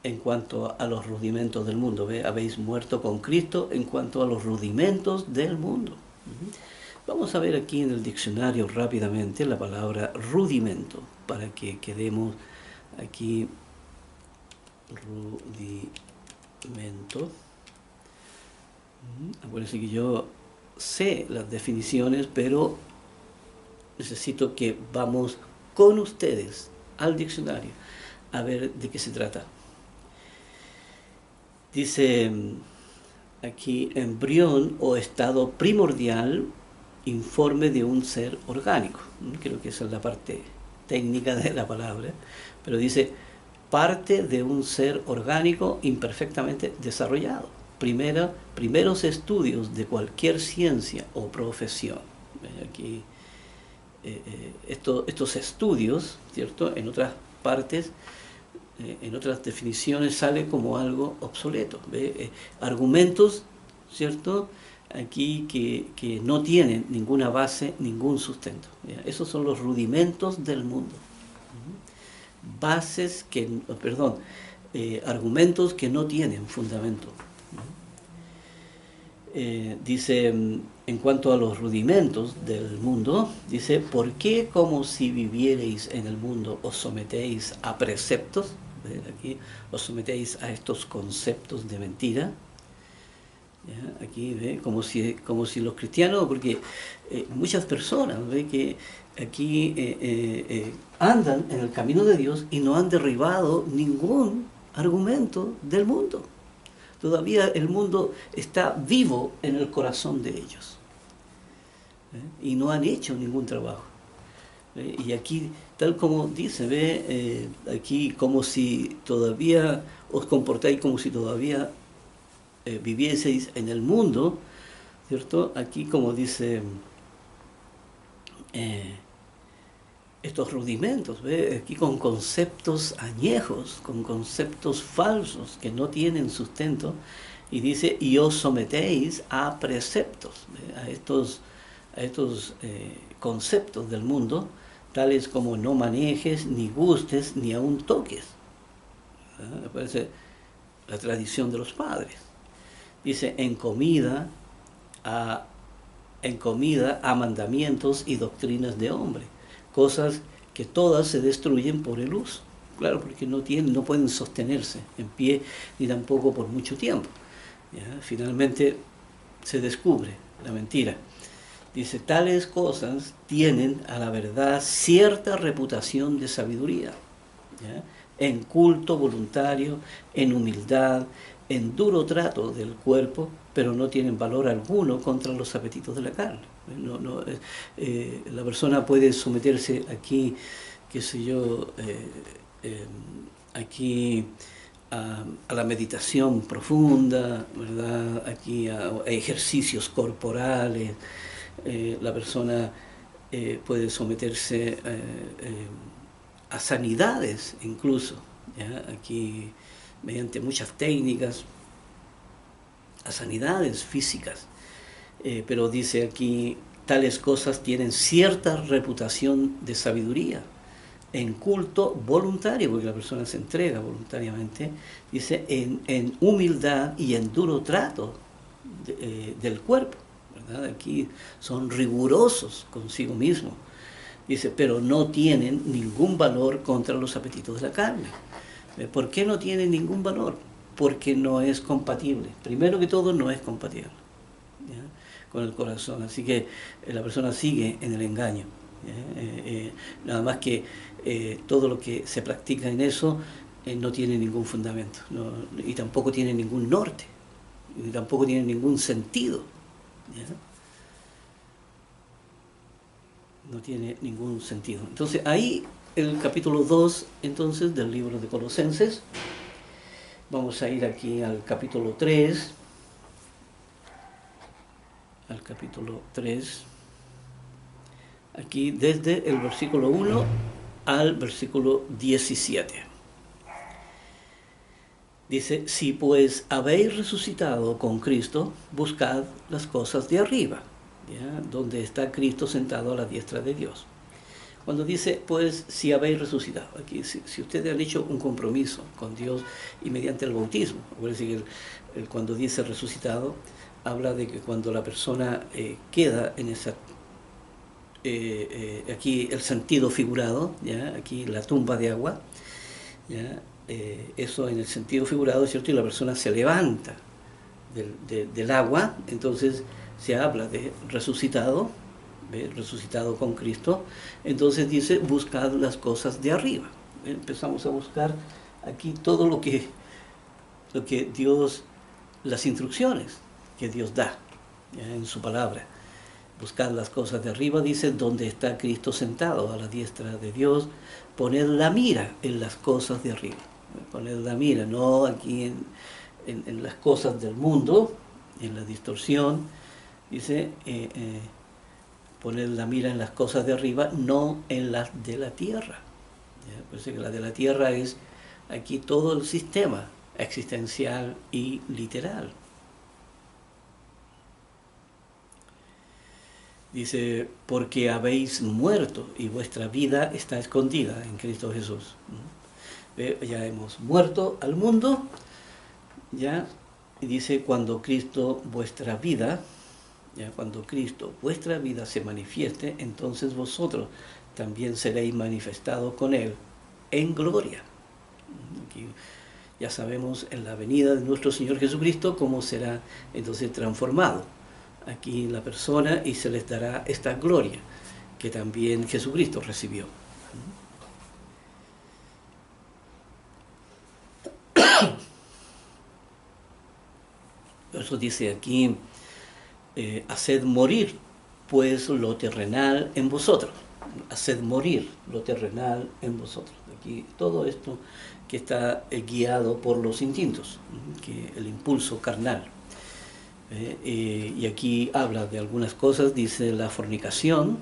en cuanto a los rudimentos del mundo, ¿ve? Habéis muerto con Cristo en cuanto a los rudimentos del mundo. Vamos a ver aquí en el diccionario rápidamente la palabra rudimento, para que quedemos aquí, rudimento. Acuérdense que yo sé las definiciones, pero necesito que vamos con ustedes al diccionario a ver de qué se trata. Dice aquí, embrión o estado primordial informe de un ser orgánico. Creo que esa es la parte técnica de la palabra, pero dice parte de un ser orgánico imperfectamente desarrollado. Primeros estudios de cualquier ciencia o profesión. Aquí estos estudios, ¿cierto? En otras partes, en otras definiciones sale como algo obsoleto. Argumentos, ¿cierto? Aquí que no tienen ninguna base, ningún sustento. ¿Ya? Esos son los rudimentos del mundo. Bases que, perdón, argumentos que no tienen fundamento. Dice, en cuanto a los rudimentos del mundo, dice, ¿por qué como si vivierais en el mundo os sometéis a preceptos? Aquí os sometéis a estos conceptos de mentira. ¿Ya? Aquí ve como si los cristianos, porque muchas personas ve que aquí andan en el camino de Dios y no han derribado ningún argumento del mundo. Todavía el mundo está vivo en el corazón de ellos, y no han hecho ningún trabajo. Y aquí, tal como dice, aquí como si todavía os comportáis como si todavía vivieseis en el mundo, ¿cierto? Aquí como dice, estos rudimentos, ¿ve? Aquí con conceptos añejos, con conceptos falsos que no tienen sustento, y dice, y os sometéis a preceptos, ¿ve? A estos conceptos del mundo, tales como no manejes, ni gustes, ni aun toques. Me parece la tradición de los padres. Dice, en comida a mandamientos y doctrinas de hombre, cosas que todas se destruyen por el uso. Claro, porque no pueden sostenerse en pie ni tampoco por mucho tiempo. ¿Ya? Finalmente se descubre la mentira. Dice, tales cosas tienen a la verdad cierta reputación de sabiduría, ¿ya? En culto voluntario, en humildad, en duro trato del cuerpo, pero no tienen valor alguno contra los apetitos de la carne. La persona puede someterse aquí, qué sé yo, aquí a la meditación profunda, ¿verdad? Aquí a ejercicios corporales. La persona puede someterse a sanidades incluso, ¿ya? Aquí mediante muchas técnicas, a sanidades físicas. Pero dice aquí, tales cosas tienen cierta reputación de sabiduría, en culto voluntario, porque la persona se entrega voluntariamente, dice, en humildad y en duro trato del cuerpo, ¿verdad? Aquí son rigurosos consigo mismos, dice, pero no tienen ningún valor contra los apetitos de la carne. ¿Por qué no tienen ningún valor? Porque no es compatible. Primero que todo, no es compatible, ¿ya? Con el corazón. Así que la persona sigue en el engaño. Nada más que todo lo que se practica en eso no tiene ningún fundamento, y tampoco tiene ningún norte, y tampoco tiene ningún sentido, ¿ya? No tiene ningún sentido. Entonces ahí el capítulo 2 entonces del libro de Colosenses. Vamos a ir aquí al capítulo 3. Al capítulo 3. Aquí desde el versículo 1 al versículo 17. Dice, si pues habéis resucitado con Cristo, buscad las cosas de arriba, ¿ya? Donde está Cristo sentado a la diestra de Dios. Cuando dice, pues, si habéis resucitado, aquí, si ustedes han hecho un compromiso con Dios y mediante el bautismo, acuérdense que cuando dice resucitado, habla de que cuando la persona queda en esa, aquí el sentido figurado, ¿ya? Aquí la tumba de agua, ¿ya? Eso en el sentido figurado, ¿cierto? Y la persona se levanta del agua, entonces se habla de resucitado, ¿ve? Resucitado con Cristo. Entonces dice, buscad las cosas de arriba. Empezamos a buscar aquí todo lo que Dios, las instrucciones que Dios da, ¿ya? En su palabra. Buscad las cosas de arriba, dice, donde está Cristo sentado a la diestra de Dios. Poned la mira en las cosas de arriba. Poned la mira, no aquí en las cosas del mundo, en la distorsión. Dice, poned la mira en las cosas de arriba, no en las de la tierra. ¿Ya? Por eso que la de la tierra es aquí todo el sistema existencial y literal. Dice, porque habéis muerto y vuestra vida está escondida en Cristo Jesús. Ya hemos muerto al mundo, ya, y dice, cuando Cristo vuestra vida, ya, cuando Cristo vuestra vida se manifieste, entonces vosotros también seréis manifestados con Él en gloria. Aquí ya sabemos en la venida de nuestro Señor Jesucristo cómo será entonces transformado aquí la persona y se les dará esta gloria que también Jesucristo recibió. Por eso dice aquí, haced morir pues lo terrenal en vosotros. Haced morir lo terrenal en vosotros. Aquí todo esto que está guiado por los instintos, que el impulso carnal. Y aquí habla de algunas cosas, dice la fornicación,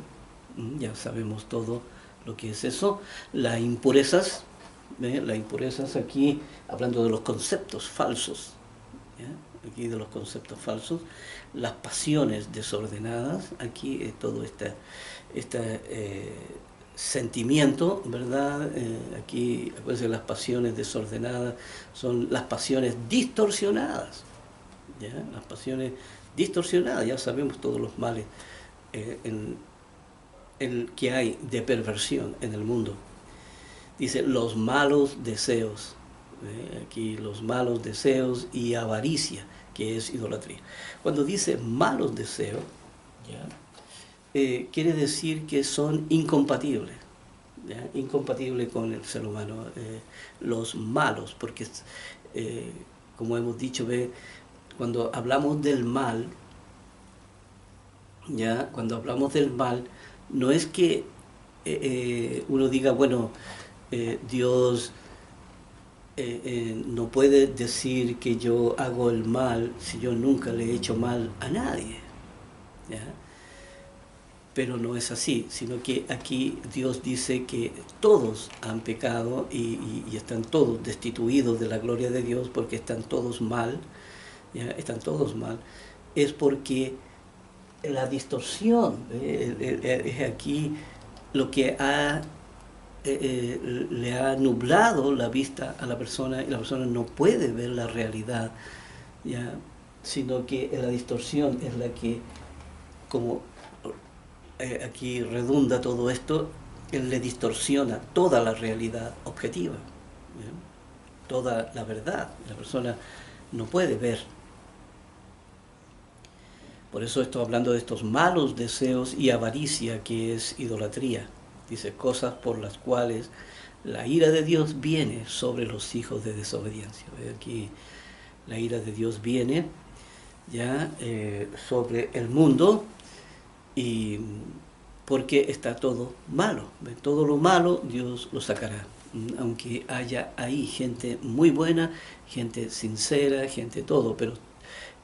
ya sabemos todo lo que es eso, las impurezas, las impurezas aquí, hablando de los conceptos falsos, ¿ya? Aquí de los conceptos falsos, las pasiones desordenadas, aquí todo este sentimiento, ¿verdad? Aquí, acuérdense, las pasiones desordenadas son las pasiones distorsionadas, ¿ya? Las pasiones distorsionadas, ya sabemos todos los males el que hay de perversión en el mundo. Dice los malos deseos, aquí los malos deseos y avaricia, que es idolatría. Cuando dice malos deseos, ¿ya? Quiere decir que son incompatibles, ¿ya? Incompatibles con el ser humano, los malos, porque como hemos dicho, cuando hablamos del mal, ¿ya? Cuando hablamos del mal, no es que uno diga, bueno, Dios no puede decir que yo hago el mal si yo nunca le he hecho mal a nadie, ¿ya? Pero no es así, sino que aquí Dios dice que todos han pecado y están todos destituidos de la gloria de Dios porque están todos mal, ¿ya? Están todos mal. Es porque la distorsión es aquí lo que le ha nublado la vista a la persona y la persona no puede ver la realidad, ¿ya? Sino que la distorsión es la que, como aquí redunda todo esto, él le distorsiona toda la realidad objetiva, ¿ya? Toda la verdad, la persona no puede ver. Por eso estoy hablando de estos malos deseos y avaricia, que es idolatría. Dice, cosas por las cuales la ira de Dios viene sobre los hijos de desobediencia. Aquí la ira de Dios viene ya sobre el mundo, y porque está todo malo. Todo lo malo Dios lo sacará. Aunque haya ahí gente muy buena, gente sincera, gente todo, pero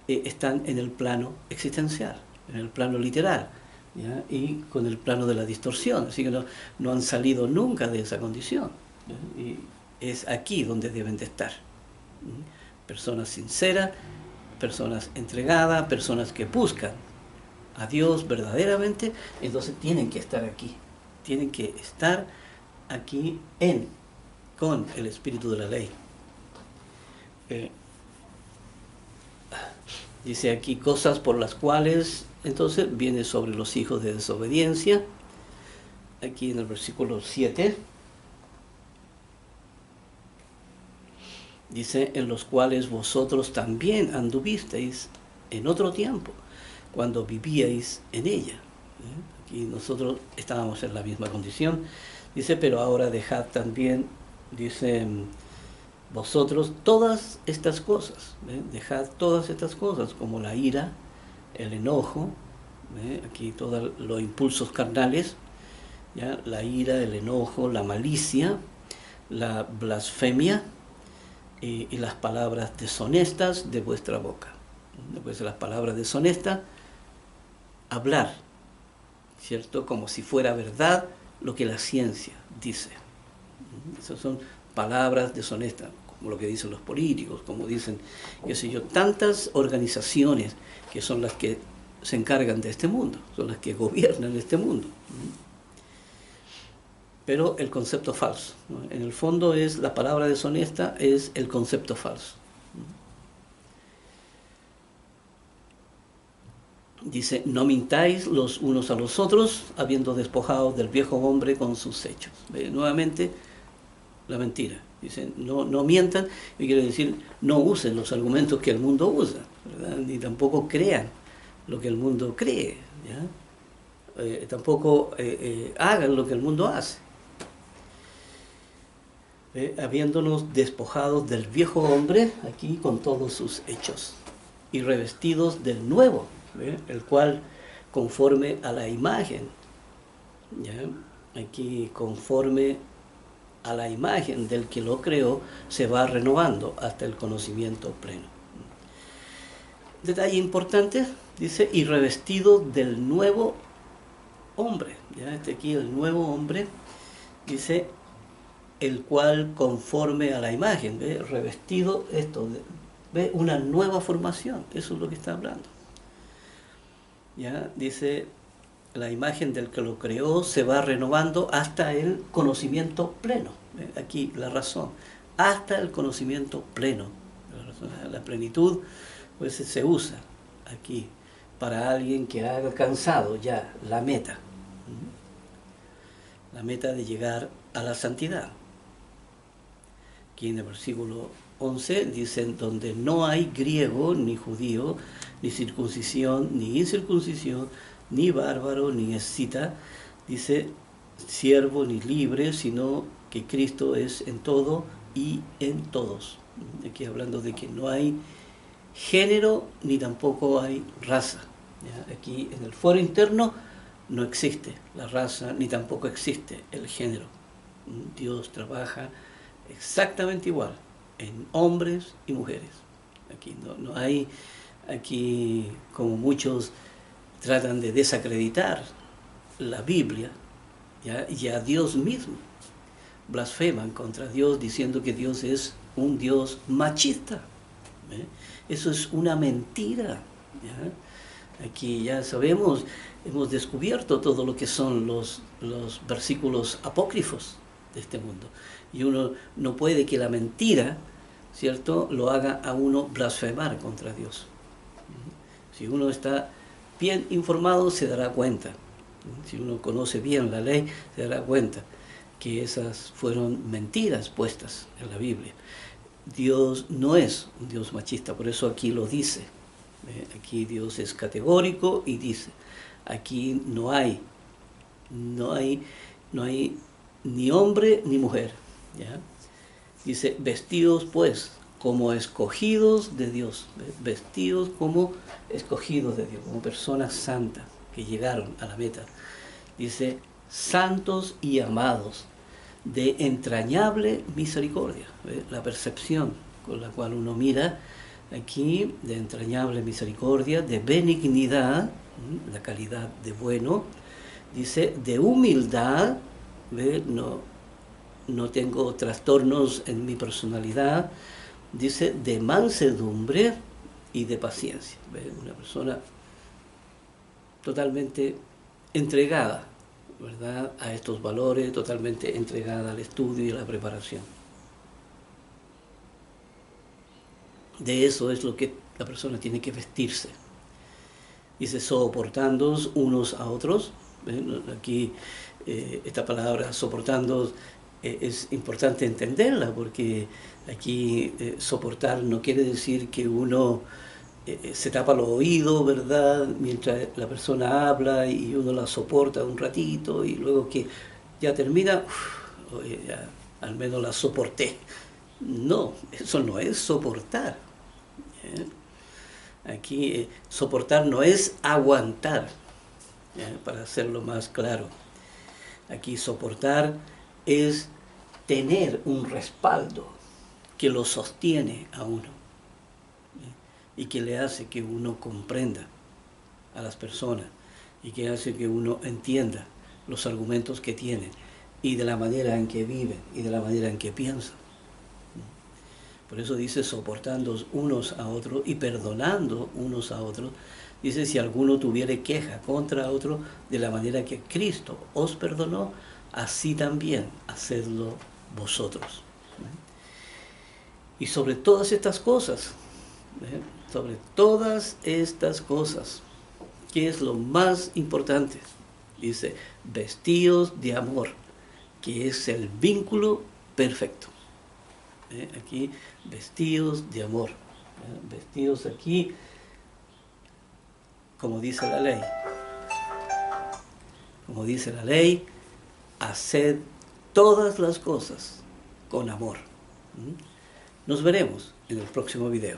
están en el plano existencial, en el plano literal, ¿ya? Y con el plano de la distorsión, así que no han salido nunca de esa condición, ¿ya? Y es aquí donde deben de estar. Personas sinceras, personas entregadas, personas que buscan a Dios verdaderamente, entonces tienen que estar aquí, tienen que estar aquí con el espíritu de la ley. Dice aquí cosas por las cuales, entonces viene sobre los hijos de desobediencia, aquí en el versículo 7, dice, en los cuales vosotros también anduvisteis en otro tiempo, cuando vivíais en ella. Aquí nosotros estábamos en la misma condición, dice, pero ahora dejad también, dice, vosotros todas estas cosas, dejad todas estas cosas, como la ira, el enojo, aquí todos los impulsos carnales, ¿ya? La ira, el enojo, la malicia, la blasfemia y las palabras deshonestas de vuestra boca. Después de las palabras deshonestas, hablar, ¿cierto? Como si fuera verdad lo que la ciencia dice. Esas son palabras deshonestas, como lo que dicen los políticos, como dicen, qué sé yo, tantas organizaciones que son las que se encargan de este mundo, son las que gobiernan este mundo. Pero el concepto falso, ¿no? En el fondo es la palabra deshonesta, es el concepto falso. Dice, no mintáis los unos a los otros, habiendo despojado del viejo hombre con sus hechos. Nuevamente, la mentira. Dice, no mientan, y quiere decir, no usen los argumentos que el mundo usa, ¿verdad? Ni tampoco crean lo que el mundo cree, ¿ya? Tampoco hagan lo que el mundo hace. Habiéndonos despojados del viejo hombre, aquí con todos sus hechos, y revestidos del nuevo, el cual conforme a la imagen, ¿ya? Aquí conforme a la imagen del que lo creó, se va renovando hasta el conocimiento pleno. Detalle importante, dice, y revestido del nuevo hombre, ¿ya? Aquí el nuevo hombre, dice, el cual conforme a la imagen, ¿ve? Revestido esto, ¿ve? Una nueva formación, eso es lo que está hablando. ¿Ya? Dice, la imagen del que lo creó se va renovando hasta el conocimiento pleno. Aquí la razón, hasta el conocimiento pleno. La plenitud pues se usa aquí para alguien que ha alcanzado ya la meta. la meta de llegar a la santidad. Aquí en el versículo 11 dicen, donde no hay griego ni judío, ni circuncisión, ni incircuncisión, ni bárbaro, ni escita, dice, siervo ni libre, sino que Cristo es en todo y en todos. Aquí hablando de que no hay género ni tampoco hay raza. ¿Ya? Aquí en el fuero interno no existe la raza ni tampoco existe el género. Dios trabaja exactamente igual en hombres y mujeres. Aquí no hay, aquí como muchos tratan de desacreditar la Biblia, ¿ya? Y a Dios mismo, blasfeman contra Dios diciendo que Dios es un Dios machista. ¿Eh? Eso es una mentira. ¿Ya? Aquí ya sabemos, hemos descubierto todo lo que son los versículos apócrifos de este mundo. Y uno no puede que la mentira, ¿cierto?, lo haga a uno blasfemar contra Dios. Si uno está bien informado, se dará cuenta. Si uno conoce bien la ley, se dará cuenta que esas fueron mentiras puestas en la Biblia. Dios no es un Dios machista, por eso aquí lo dice. Aquí Dios es categórico y dice, aquí no hay ni hombre ni mujer. ¿Ya? Dice, vestidos pues como escogidos de Dios, vestidos como escogidos de Dios, como personas santas que llegaron a la meta. Dice, santos y amados, de entrañable misericordia. ¿Ve? La percepción con la cual uno mira aquí, de entrañable misericordia, de benignidad, la calidad de bueno, dice, de humildad, ¿ve? No tengo trastornos en mi personalidad, dice, de mansedumbre y de paciencia. ¿Ve? Una persona totalmente entregada, ¿verdad?, a estos valores, totalmente entregada al estudio y a la preparación. De eso es lo que la persona tiene que vestirse. Dice, soportándoos unos a otros. Aquí esta palabra soportándoos es importante entenderla, porque aquí soportar no quiere decir que uno se tapa los oídos, ¿verdad?, mientras la persona habla y uno la soporta un ratito y luego que ya termina, oye, ya al menos la soporté. No, eso no es soportar. Aquí soportar no es aguantar, para hacerlo más claro. Aquí soportar es tener un respaldo que lo sostiene a uno y que le hace que uno comprenda a las personas y que hace que uno entienda los argumentos que tienen y de la manera en que viven y de la manera en que piensan. Por eso dice, soportando unos a otros y perdonando unos a otros. Dice, si alguno tuviere queja contra otro, de la manera que Cristo os perdonó, así también hacedlo vosotros. Y sobre todas estas cosas, sobre todas estas cosas, ¿qué es lo más importante? Dice, vestidos de amor, que es el vínculo perfecto. Aquí, vestidos de amor. Vestidos aquí, como dice la ley. Como dice la ley, haced todas las cosas con amor. Nos veremos en el próximo video.